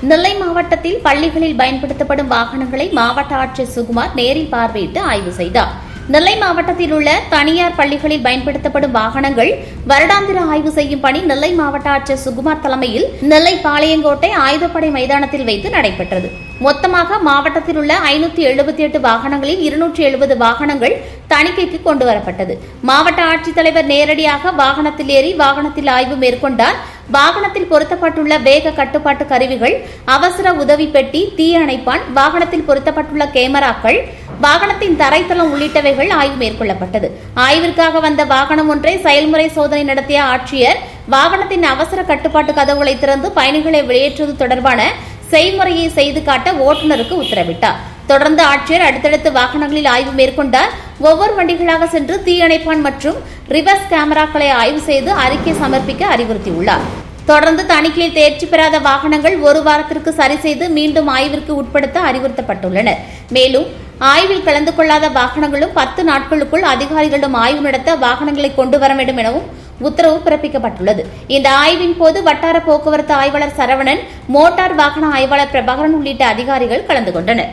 நெல்லை மாவட்டத்தில் பள்ளிகளில் பயன்படுத்தப்படும் வாகனங்களை மாவட்ட ஆட்சியர் சுகுமார் நேரில் பார்வையிட்டு ஆய்வு செய்தார். நெல்லை மாவட்டத்தில் உள்ள தனியார் பள்ளிகளில் பயன்படுத்தப்படும் வாகனங்கள் வருடாந்திர ஆய்வு செய்யும் பணி நெல்லை மாவட்ட ஆட்சியர் சுகுமார் தலைமையில் நெல்லை பாளையங்கோட்டை ஆயுதப்படை மைதானத்தில் வைத்து நடைபெற்றது. மொத்தமாக மாவட்டத்தில் உள்ள 578 வாகனங்களில் 270 வாகனங்கள் தணிக்கைக்கு கொண்டுவரப்பட்டது. மாவட்ட ஆட்சித்தலைவர் நேரடியாக வாகனத்தில் ஏறி வாகனத்தில் ஆய்வு மேற்கொண்டார். வாகனத்தில் பொருத்தப்பட்டுள்ள வேக கட்டுப்பாட்டு கருவிகள், அவசர உதவி பெட்டி, தீ அணைப்பான், வாகனத்தில் பொருத்தப்பட்டுள்ள கேமராக்கள், வாகனத்தின் தரைத்தளம் உள்ளிட்டவைகள் ஆய்வு மேற்கொள்ளப்பட்டது. ஆய்விற்காக வந்த வாகனம் ஒன்றை செயல்முறை சோதனை நடத்திய ஆட்சியர் வாகனத்தின் அவசர கட்டுப்பாட்டு கதவுகளை திறந்து பயணிகளை வெளியேற்றுவது தொடர்பான செய்முறையை செய்து காட்ட ஓட்டுநருக்கு உத்தரவிட்டார். தொடர்ந்து ஆட்சியர் அடுத்தடுத்து வாகனங்களில் ஆய்வு மேற்கொண்டார். ஒவ்வொரு வண்டிகளாக சென்று தீயணைப்பான் மற்றும் ரிவர்ஸ் கேமராக்களை ஆய்வு செய்து அறிக்கை சமர்ப்பிக்க அறிவுறுத்தியுள்ளார். தொடர்ந்து தணிக்கையில் தேர்ச்சி பெறாத வாகனங்கள் 1 வாரத்திற்கு சரி செய்து மீண்டும் ஆய்விற்கு உட்படுத்த அறிவுறுத்தப்பட்டுள்ளனர். மேலும் ஆய்வில் கலந்து கொள்ளாத வாகனங்களும் 10 நாட்களுக்குள் அதிகாரிகளிடம் ஆய்வு நடத்த வாகனங்களை கொண்டு வர வேண்டும் எனவும் உத்தரவு பிறப்பிக்கப்பட்டுள்ளது. இந்த ஆய்வின் போது வட்டார போக்குவரத்து ஆய்வாளர் சரவணன், மோட்டார் வாகன ஆய்வாளர் பிரபாகரன் உள்ளிட்ட அதிகாரிகள் கலந்து கொண்டனர்.